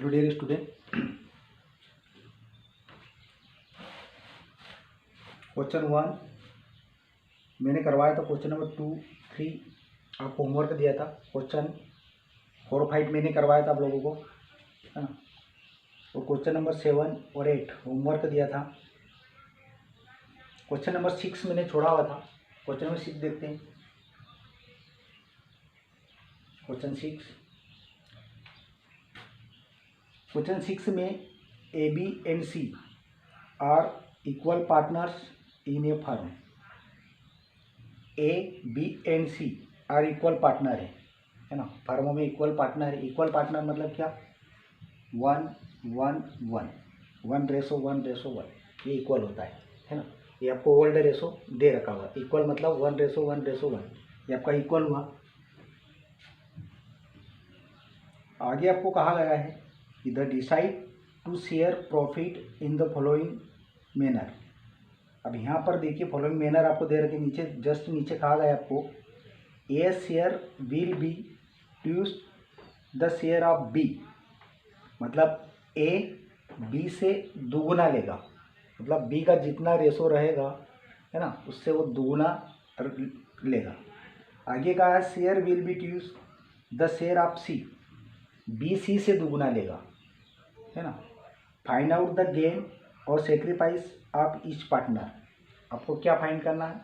Hello dear student, question 1 मैंने करवाया था। क्वेश्चन नंबर 2, 3 आपको होमवर्क दिया था। क्वेश्चन 4, 5 मैंने करवाया था आप लोगों को, है ना। और क्वेश्चन नंबर 7 और 8 होमवर्क दिया था। क्वेश्चन नंबर 6 मैंने छोड़ा हुआ था। क्वेश्चन नंबर 6 देखते हैं। क्वेश्चन 6 में A B and C are equal partners in a firm. A B and C are equal partner है ना। फर्मों में इक्वल पार्टनर है। इक्वल पार्टनर मतलब क्या? 1:1:1 ये इक्वल होता है ना। ये आपको ओल्ड रेशो दे रखा हुआ। इक्वल मतलब 1:1:1 ये आपका इक्वल हुआ। आगे आपको कहा गया है इधर decide to share profit in the following manner. अब यहाँ पर देखिए फॉलोइंग मैनर आपको दे रखे, नीचे जस्ट नीचे कहा गया आपको A share will be two the share of B. मतलब ए बी से दुगुना लेगा, मतलब बी का जितना रेशो रहेगा है ना उससे वो दुगुना लेगा। आगे कहा है share will be two the share of C, B C से दुगुना लेगा, है ना। फाइंड आउट द गेन और सेक्रीफाइस ऑफ ईच पार्टनर। आपको क्या फाइंड करना है?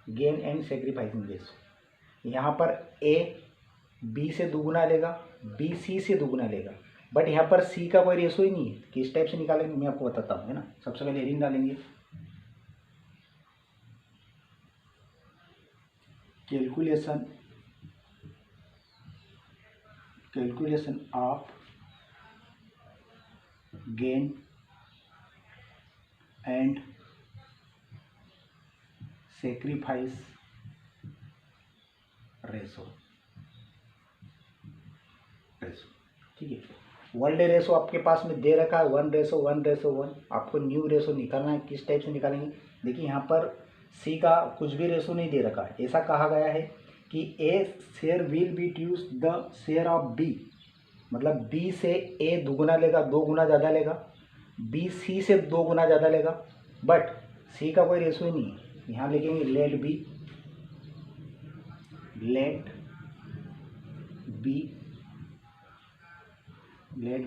Gain and sacrificing ratio. यहाँ पर ए बी से दुगुना लेगा, बी सी से दुगुना लेगा, बट यहाँ पर सी का कोई रेशो ही नहीं है। किस टाइप से निकालेंगे मैं आपको बताता हूँ, है ना। सबसे पहले हेडिंग डालेंगे calculation of gain and sacrifice ratio. ठीक है। वर्ल्ड रेशो आपके पास में दे रखा है 1:1:1। आपको न्यू रेशो निकालना है। किस टाइप से निकालेंगे? देखिए यहाँ पर सी का कुछ भी रेशो नहीं दे रखा है। ऐसा कहा गया है कि A share will be two the share of B, मतलब बी से ए दुगुना लेगा, 2 गुना ज़्यादा लेगा, बी सी से 2 गुना ज़्यादा लेगा, बट सी का कोई रेशो ही नहीं है। यहाँ लिखेंगे लेट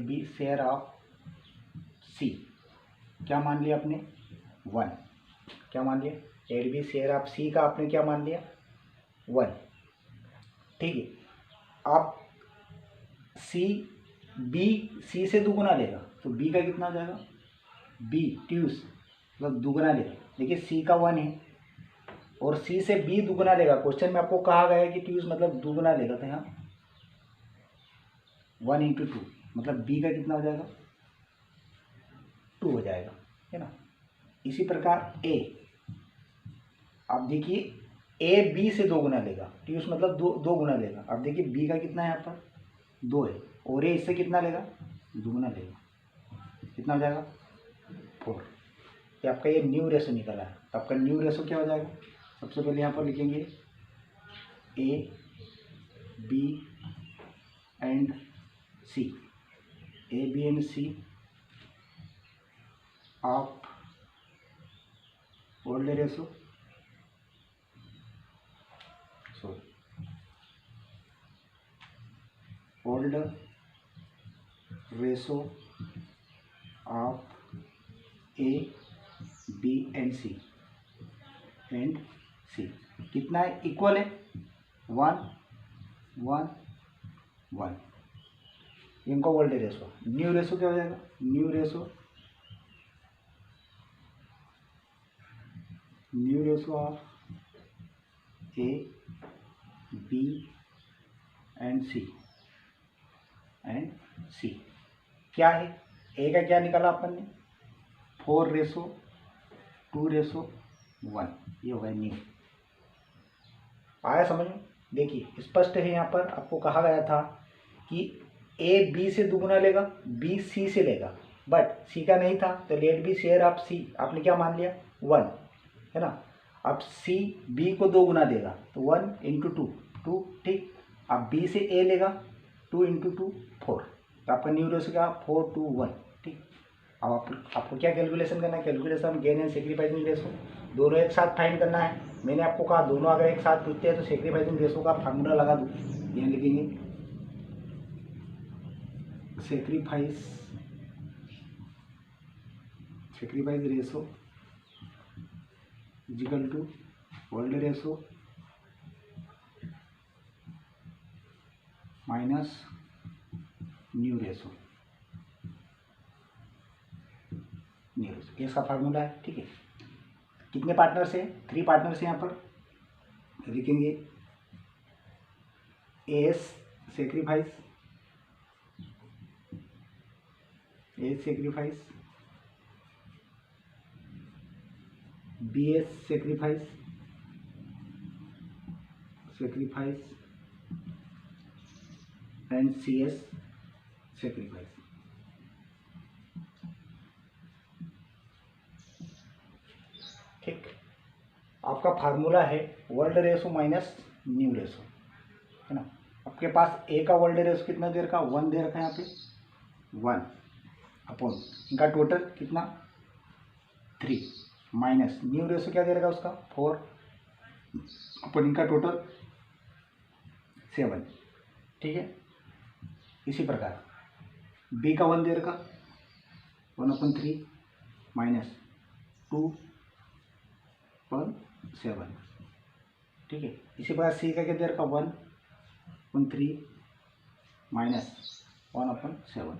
बी शेयर ऑफ सी। क्या मान लिया आपने? 1। क्या मान लिया? लेट बी शेयर ऑफ सी का आपने क्या मान लिया? 1। ठीक है। अब बी सी से दुगुना लेगा तो बी का कितना हो जाएगा? बी ट्यूस मतलब दुगुना लेगा। देखिए सी का 1 है और सी से बी दुगुना लेगा। क्वेश्चन में आपको कहा गया है कि ट्यूस मतलब दुगुना लेगा, तो यहाँ 1 × 2 मतलब बी का कितना हो जाएगा? 2 हो जाएगा, है ना। इसी प्रकार ए, आप देखिए ए बी से 2 गुना लेगा, ट्यूस मतलब 2 गुना लेगा। अब देखिए बी का कितना है यहाँ पर? 2 है और ए इससे कितना लेगा? दुगुना लेगा। कितना हो जाएगा? 4। ये आपका ये न्यू रेशो निकला है। आपका न्यू रेशो क्या हो जाएगा? सबसे पहले यहाँ पर लिखेंगे A B and C, A B and C of old ratio old ratio of A B and C कितना है? इक्वल है 1:1:1। इनका ओल्ड रेशो। न्यू रेशो क्या हो जाएगा? New ratio of A B and C क्या है? ए का क्या निकाला अपन ने? 4:2:1। ये होगा न्यू। आया समझ में? देखिए स्पष्ट है। यहाँ पर आपको कहा गया था कि ए बी से दुगुना लेगा, बी सी से लेगा, बट सी का नहीं था तो लेट बी शेयर ऑफ सी आपने क्या मान लिया? 1, है ना। अब सी बी को 2 गुना देगा तो 1 × 2 2। ठीक। अब बी से ए लेगा 2 × 2 4। तो आपका न्यू रेशो क्या 4:1, ठीक। अब आपको क्या कैलकुलेशन करना है, calculation gain and sacrificing ratio दोनों एक साथ फाइंड करना है। मैंने आपको कहा दोनों अगर एक साथ पूछते हैं तो सेक्रीफाइसिंग रेशो का फार्मूला लगा दूँ, यहाँ लिखेंगे sacrifice ratio equal to old ratio minus new ratio, ये इसका फार्मूला है, ठीक है। कितने पार्टनर्स हैं, 3 पार्टनर्स हैं यहाँ पर, लिखेंगे S sacrifice BS sacrifice and CS sacrifice. ठीक, आपका फार्मूला है world ratio minus new ratio, है ना। आपके पास ए का वर्ल्ड रेशो कितना दे रखा, 1 दे रखा है यहाँ पे, 1 अपॉन इनका टोटल कितना 3 माइनस न्यू रेशो क्या दे रखा उसका 4 अपॉन इनका टोटल 7, ठीक है। इसी प्रकार बी का 1 दे रखा 1/3 माइनस 2/7, ठीक है। इसी प्रकार सी का क्या दे रखा 1/3 माइनस 1/7,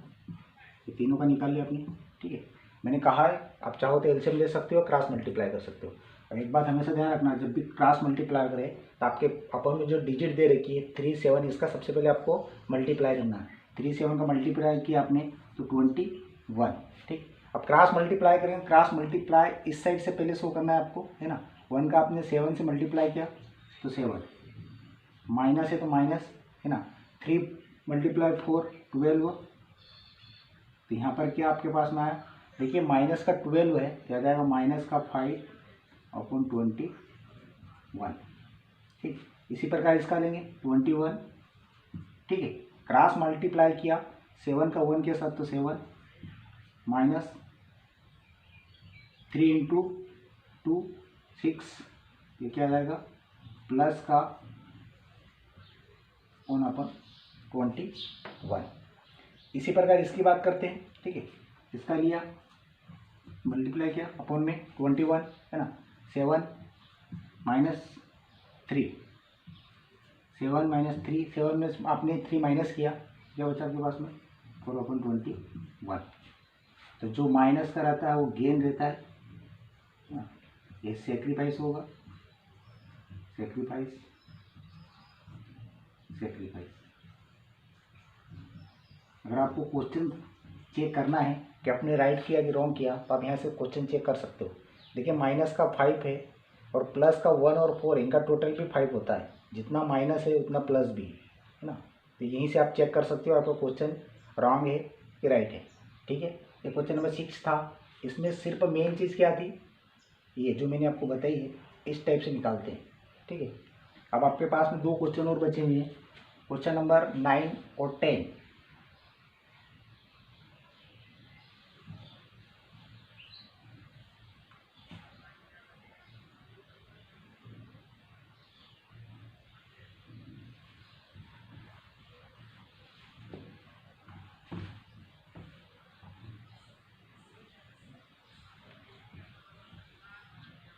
ये तीनों का निकाल लिया आपने, ठीक है। मैंने कहा है आप चाहो तो एलसीएम ले सकते हो, क्रॉस मल्टीप्लाई कर सकते हो। और एक बात हमेशा ध्यान रखना, जब भी क्रॉस मल्टीप्लाई करें तो आपके अपन में जो डिजिट दे रखी है 3, 7, इसका सबसे पहले आपको मल्टीप्लाई करना है। 3, 7 का मल्टीप्लाई किया आपने तो 21, ठीक। अब क्रॉस मल्टीप्लाई करेंगे, क्रॉस मल्टीप्लाई इस साइड से पहले शो करना है आपको, है ना। 1 का आपने 7 से मल्टीप्लाई किया तो 7, माइनस है तो माइनस, है ना। 3 × 4 12, तो यहाँ पर क्या आपके पास में आया, देखिए माइनस का 12 है, क्या जाएगा माइनस का 5/21, ठीक। इसी प्रकार इसका लेंगे 21, ठीक है। क्रॉस मल्टीप्लाई किया 7 का 1 के साथ तो 7 माइनस 3 × 2 6, ये क्या जाएगा प्लस का 1/21। इसी प्रकार इसकी बात करते हैं, ठीक है। इसका लिया मल्टीप्लाई किया अपॉन में 21, है ना। 7 माइनस 3, 7 माइनस 3, 7 में आपने 3 माइनस किया, क्या बचा आपके पास में 4/21। तो जो माइनस का रहता है वो गेन रहता है, ये सेक्रीफाइस होगा, सेक्रीफाइस। अगर आपको क्वेश्चन चेक करना है कि आपने राइट किया कि रॉन्ग किया, तो आप यहाँ से क्वेश्चन चेक कर सकते हो। देखिए माइनस का 5 है और प्लस का 1 और 4, इनका टोटल भी 5 होता है, जितना माइनस है उतना प्लस भी है ना। तो यहीं से आप चेक कर सकते हो आपका क्वेश्चन रॉन्ग है कि राइट है, ठीक है। ये क्वेश्चन नंबर 6 था, इसमें सिर्फ मेन चीज़ क्या थी, ये जो मैंने आपको बताई है, इस टाइप से निकालते हैं, ठीक है। अब आपके पास में 2 क्वेश्चन और बचे हुए हैं, क्वेश्चन नंबर 9 और 10।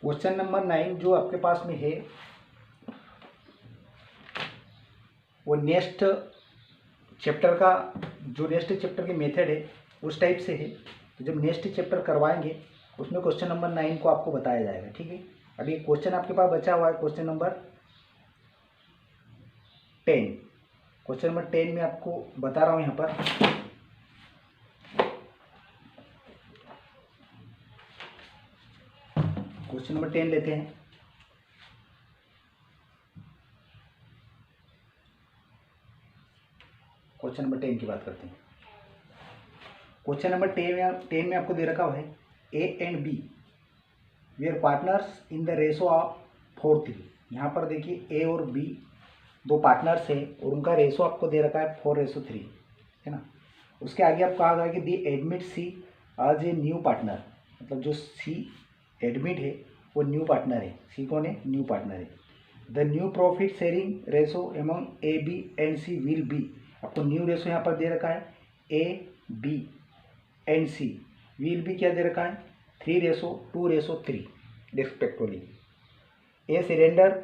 क्वेश्चन नंबर 9 जो आपके पास में है वो नेक्स्ट चैप्टर का, जो नेक्स्ट चैप्टर की मेथड है उस टाइप से है। तो जब नेक्स्ट चैप्टर करवाएंगे उसमें क्वेश्चन नंबर 9 को आपको बताया जाएगा, ठीक है। अभी क्वेश्चन आपके पास बचा हुआ है क्वेश्चन नंबर 10। क्वेश्चन नंबर 10 में आपको बता रहा हूँ यहाँ पर, क्वेश्चन नंबर 10 लेते हैं। क्वेश्चन नंबर 10 की बात करते हैं। क्वेश्चन नंबर 10 में आपको दे रखा हुआ है A and B were partners in the ratio of 4:3। यहाँ पर देखिए ए और बी 2 पार्टनर्स हैं और उनका रेशो आपको दे रखा है 4:3, है ना। उसके आगे आप कहा गया कि the admit C as a new partner, मतलब जो सी एडमिट है वो न्यू पार्टनर है। सी कौन है? न्यू पार्टनर है। The new profit sharing ratio among A B and C will be, आपको न्यू रेशो यहाँ पर दे रखा है A B and C, will be क्या दे रखा है 3:2:3 respectively. A surrender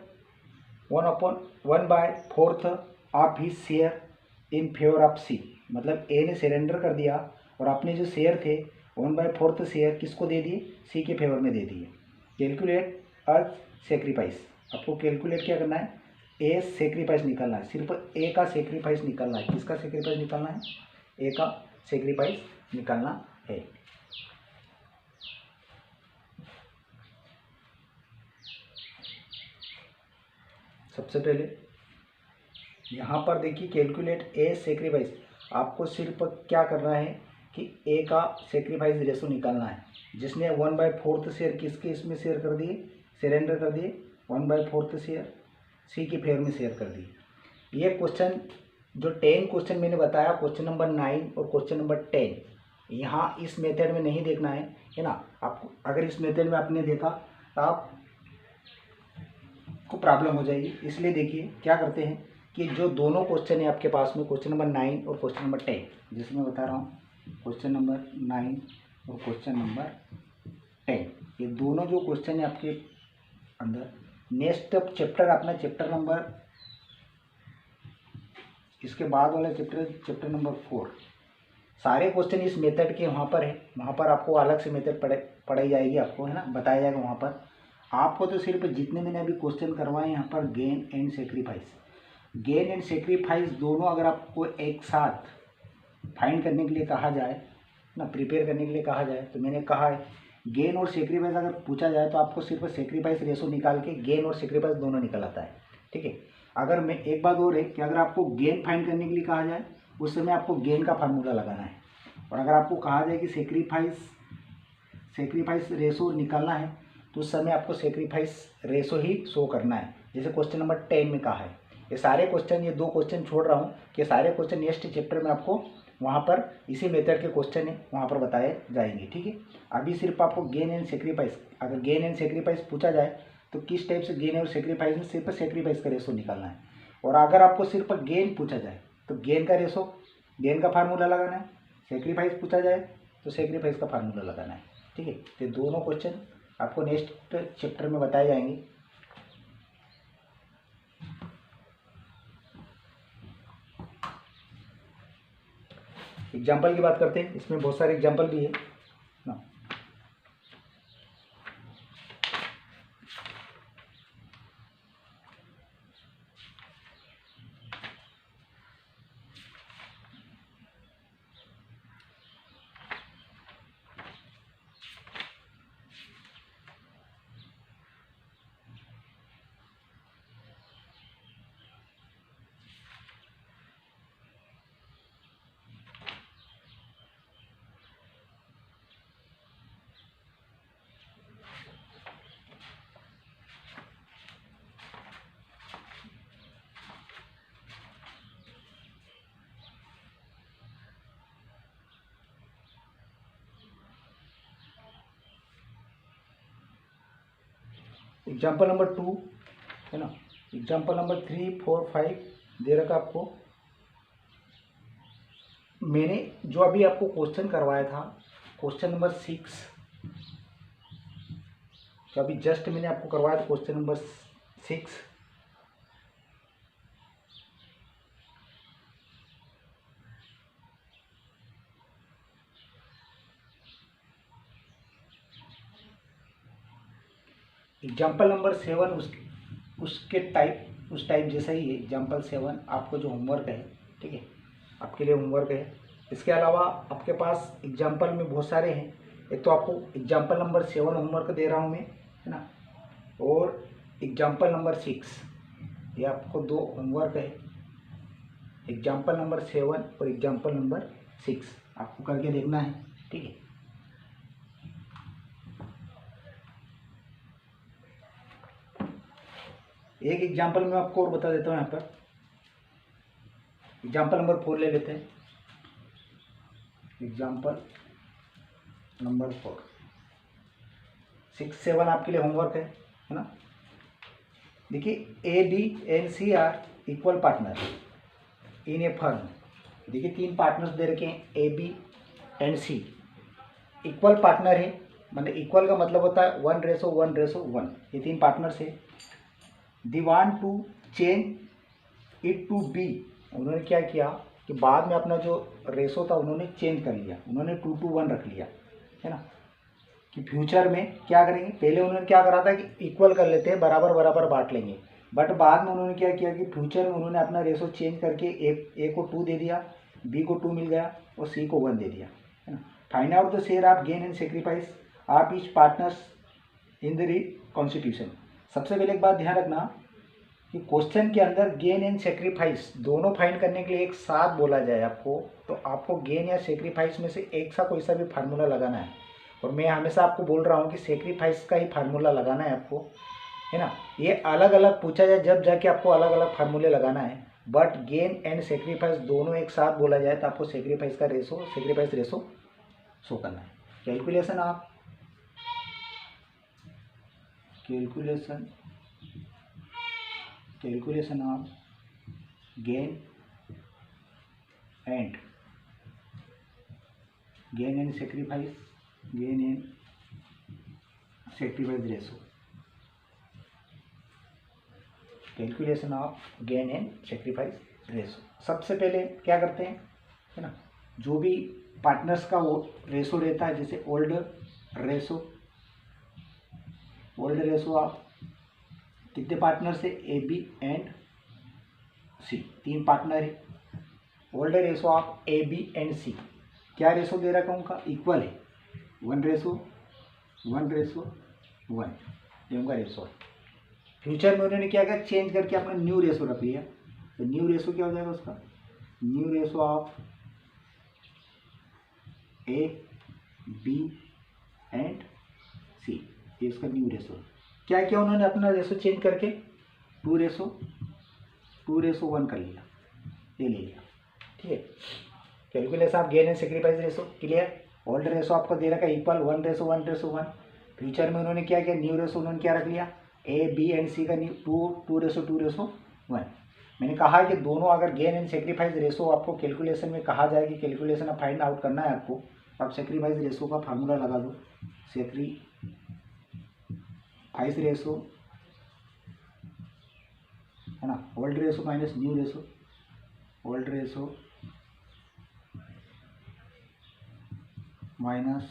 1/4 of his share in favour of C, मतलब ए ने सरेंडर कर दिया और अपने जो शेयर थे 1/4 शेयर किसको दे दिए? सी के फेवर में दे दिए। कैलकुलेट अज सेक्रीफाइस, आपको कैलकुलेट क्या करना है? ए सेक्रीफाइस निकालना है, सिर्फ ए का सेक्रीफाइस निकालना है। किसका सेक्रीफाइस निकालना है? ए का सेक्रीफाइस निकालना है। सबसे पहले यहाँ पर देखिए कैलकुलेट ए सेक्रीफाइस, आपको सिर्फ क्या करना है कि ए का सेक्रीफाइस रेशो निकालना है। जिसने 1/4 शेयर किसके इसमें शेयर कर दिए? सरेंडर कर दिए, 1/4 शेयर सी के फेवर में शेयर कर दिए। ये क्वेश्चन जो 10 क्वेश्चन मैंने बताया, क्वेश्चन नंबर 9 और क्वेश्चन नंबर 10, यहाँ इस मेथड में नहीं देखना है ना। आपको अगर इस मेथड में आपने देखा तो आपको प्रॉब्लम हो जाएगी। इसलिए देखिए क्या करते हैं कि जो दोनों क्वेश्चन है आपके पास में, क्वेश्चन नंबर 9 और क्वेश्चन नंबर 10, जिसमें मैं बता रहा हूँ क्वेश्चन नंबर 9 और क्वेश्चन नंबर 10, ये दोनों जो क्वेश्चन है आपके अंदर, नेक्स्ट चैप्टर अपना चैप्टर नंबर, इसके बाद वाला चैप्टर नंबर 4, सारे क्वेश्चन इस मेथड के वहाँ पर है। वहाँ पर आपको अलग से मेथड पढ़ाई जाएगी, आपको है ना, बताया जाएगा वहाँ पर। आपको तो सिर्फ जितने मैंने अभी क्वेश्चन करवाए यहाँ पर गेन एंड सेक्रीफाइस दोनों अगर आपको एक साथ फाइंड करने के लिए कहा जाए ना, प्रिपेयर करने के लिए कहा जाए, तो मैंने कहा है गेन और सेक्रीफाइस अगर पूछा जाए तो आपको सिर्फ सेक्रीफाइस रेशो निकाल के गेन और सेक्रीफाइस दोनों निकल आता है। ठीक है। अगर मैं एक बात और है कि अगर आपको गेन फाइंड करने के लिए कहा जाए उस समय आपको गेन का फार्मूला लगाना है, और अगर आपको कहा जाए कि सेक्रीफाइस रेशो निकालना है तो उस समय आपको सेक्रीफाइस रेशो ही शो करना है, जैसे क्वेश्चन नंबर 10 में कहा है। ये सारे क्वेश्चन, ये 2 क्वेश्चन छोड़ रहा हूँ कि सारे क्वेश्चन नेक्स्ट चैप्टर में आपको वहाँ पर इसी मेथड के क्वेश्चन है वहाँ पर बताए जाएंगे। ठीक है। अभी सिर्फ आपको गेन एंड सेक्रीफाइस, अगर गेन एंड सेक्रीफाइस पूछा जाए तो किस टाइप से गेन और सेक्रीफाइस में सिर्फ सेक्रीफाइस का रेशो निकालना है, और अगर आपको सिर्फ गेन पूछा जाए तो गेन का रेशो, गेन का फार्मूला लगाना है, सेक्रीफाइस पूछा जाए तो सेक्रीफाइस का फार्मूला लगाना है। ठीक है। तो दोनों क्वेश्चन आपको नेक्स्ट चैप्टर में बताए जाएंगे। एग्जाम्पल की बात करते हैं, इसमें बहुत सारे एग्जाम्पल भी है ना। एग्जाम्पल नंबर 2 है ना, एग्जाम्पल नंबर 3, 4, 5 दे रखा आपको। मैंने जो अभी आपको क्वेश्चन करवाया था क्वेश्चन नंबर 6, जो अभी जस्ट मैंने आपको करवाया था क्वेश्चन नंबर 6, एग्जाम्पल नंबर 7 उसके टाइप, उस टाइप जैसा ही है। एग्जाम्पल 7 आपको जो होमवर्क है, ठीक है, आपके लिए होमवर्क है। इसके अलावा आपके पास एग्जाम्पल में बहुत सारे हैं। एक तो आपको एग्जाम्पल नंबर 7 होमवर्क दे रहा हूँ मैं, है ना, और एग्जाम्पल नंबर 6, ये आपको 2 होमवर्क है। एग्जाम्पल नंबर 7 और एग्जाम्पल नंबर 6 आपको करके देखना है। ठीक है। एक एग्जाम्पल मैं आपको और बता देता हूँ। यहाँ पर एग्जाम्पल नंबर 4 ले लेते हैं। एग्जाम्पल नंबर 4, 6, 7 आपके लिए होमवर्क है ना। देखिए A, B and C are equal partner in a firm. देखिए 3 पार्टनर्स दे रखे हैं, A, B and C equal partner है। मतलब इक्वल का मतलब होता है 1:1:1। ये 3 पार्टनर्स है। They want to change it to B. उन्होंने क्या किया कि बाद में अपना जो रेशो था उन्होंने चेंज कर लिया, उन्होंने 2:1 रख लिया, है ना। कि फ्यूचर में क्या करेंगे, पहले उन्होंने क्या करा था कि इक्वल कर लेते हैं, बराबर बराबर बांट लेंगे। बट बाद में उन्होंने क्या किया कि फ्यूचर में उन्होंने अपना रेशो चेंज करके ए को 2 दे दिया, बी को 2 मिल गया और सी को 1 दे दिया, है ना। Find out the share of gain and sacrifice of each partners in the constitution. सबसे पहले एक बात ध्यान रखना कि क्वेश्चन के अंदर गेन एंड सेक्रीफाइस दोनों फाइंड करने के लिए एक साथ बोला जाए आपको, तो आपको गेन या सेक्रीफाइस में से एक सा कोई सा भी फार्मूला लगाना है। और मैं हमेशा आपको बोल रहा हूँ कि सेक्रीफाइस का ही फार्मूला लगाना है आपको, है ना। ये अलग अलग पूछा जाए जब जाके आपको अलग अलग फार्मूले लगाना है, बट गेन एंड सेक्रीफाइस दोनों एक साथ बोला जाए तो आपको सेक्रीफाइस रेशो शो करना है। Calculation of gain and sacrifice ratio. Calculation of gain and sacrifice ratio. सबसे पहले क्या करते हैं, है ना, जो भी पार्टनर्स का वो रेशो रहता है, जैसे ओल्ड रेशो ऑफ कितने पार्टनर से, ए, बी एंड सी, 3 पार्टनर है। Old ratio of A, B and C, क्या रेशो दे रखा उनका, इक्वल है, 1:1:1 ये उनका रेशो है। फ्यूचर में उन्होंने क्या किया, चेंज करके अपना न्यू रेशो रख लिया, तो न्यू रेशो क्या हो जाएगा उसका, new ratio of A, B and C, ये इसका न्यू रेशो। क्या किया उन्होंने, अपना रेशो चेंज करके 2:1 कर लिया, ये ले लिया, ठीक है। Calculation of gain and sacrifice ratio clear. Old ratio आपको दे रखा है इक्वल 1:1:1। फ्यूचर में उन्होंने क्या किया, न्यू रेशो उन्होंने क्या रख लिया, ए, बी एंड सी का 2:1। मैंने कहा है कि दोनों अगर गेन एंड सेक्रीफाइस रेशो आपको कैलकुलेशन में कहा जाए कि कैलकुलेशन अब फाइंड आउट करना है आपको, आप सेक्रीफाइस रेशो का फार्मूला लगा दो। सेक्रीफाइस रेशो, है ना, old ratio minus new ratio, old ratio minus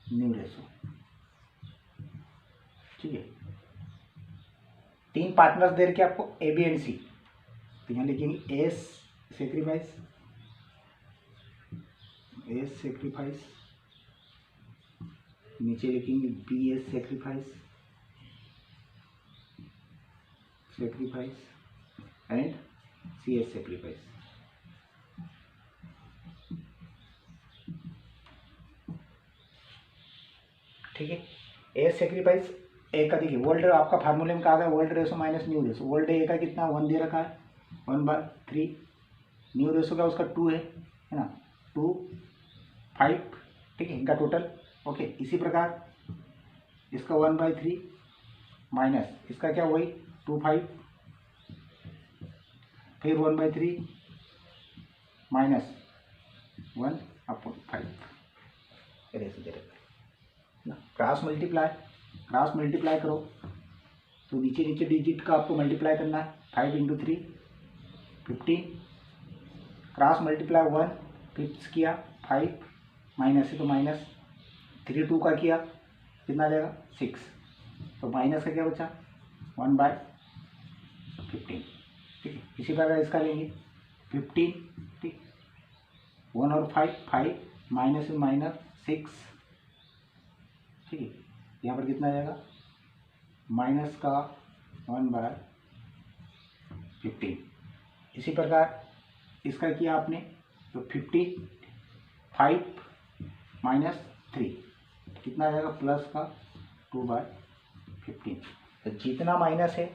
new ratio, ठीक है। 3 पार्टनर्स दे रखे आपको, ए, बी एंड सी, तो यहाँ लिखेंगे एस सेक्रीफाइस, नीचे लिखेंगे B's sacrifice and C's sacrifice. ठीक है, ए सेक्रीफाइस ए का देखिए वर्ल्ड आपका फार्मूले में कहा गया old ratio minus new ratio. Old A का कितना 1 दे रखा है, 1/3। न्यू रेशो का उसका 2 है ना, 2, 5, ठीक है, इनका टोटल। ओके, इसी प्रकार इसका 1/3 माइनस इसका क्या वही 2, 5, फिर 1/3 माइनस 1/5 रेशो दे रखा है ना। क्रॉस मल्टीप्लाई करो तो नीचे नीचे डिजिट का आपको मल्टीप्लाई करना है। 5 × 3 15, क्रॉस मल्टीप्लाई 1 फिफ्थ किया 5 माइनस है तो माइनस 3 2 का किया कितना आ जाएगा 6, तो माइनस का क्या बचा 1/15, ठीक है। इसी प्रकार इसका लेंगे 15, ठीक, 1 और 5 माइनस माइनस 6, ठीक है। यहाँ पर कितना आ जाएगा माइनस का 1/15। इसी प्रकार इसका किया आपने तो 55 माइनस 3 कितना आ जाएगा प्लस का 2/15। तो जितना माइनस है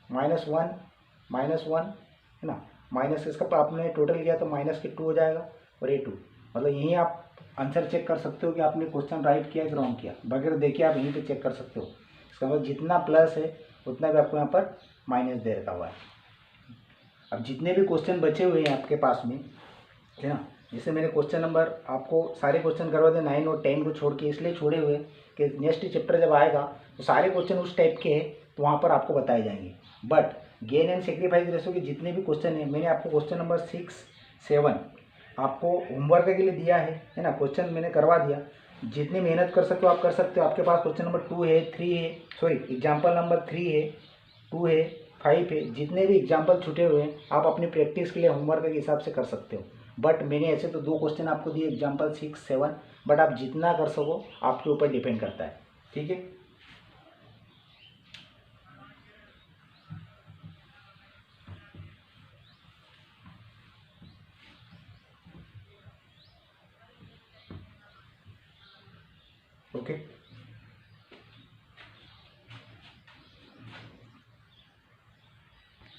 -1 है ना, माइनस इसका आपने टोटल किया तो माइनस के 2 हो जाएगा और ये 2, मतलब यहीं आप आंसर चेक कर सकते हो कि आपने क्वेश्चन राइट किया कि रॉन्ग किया, बगैर देखे आप यहीं पे चेक कर सकते हो। इसका मतलब जितना प्लस है उतना भी आपको यहाँ पर माइनस दे रखा हुआ है। अब जितने भी क्वेश्चन बचे हुए हैं आपके पास में, है ना, जैसे मैंने क्वेश्चन नंबर आपको सारे क्वेश्चन करवा दे 9 और 10 को छोड़ के, इसलिए छोड़े हुए कि नेक्स्ट चैप्टर जब आएगा तो सारे क्वेश्चन उस टाइप के हैं तो वहाँ पर आपको बताए जाएंगे। But gain and sacrifice ratio के जितने भी क्वेश्चन हैं, मैंने आपको क्वेश्चन नंबर 6, 7 आपको होमवर्क के लिए दिया है ना, क्वेश्चन मैंने करवा दिया। जितनी मेहनत कर सकते हो आप कर सकते हो। आपके पास क्वेश्चन नंबर 2 है, 3 है, सॉरी एग्जाम्पल नंबर 3 है, 2 है, 5 है, जितने भी एग्जाम्पल छूटे हुए हैं आप अपनी प्रैक्टिस के लिए होमवर्क के हिसाब से कर सकते हो। बट मैंने ऐसे तो 2 क्वेश्चन आपको दिए एग्जाम्पल 6, 7, बट आप जितना कर सको आपके ऊपर डिपेंड करता है। ठीक है, ओके।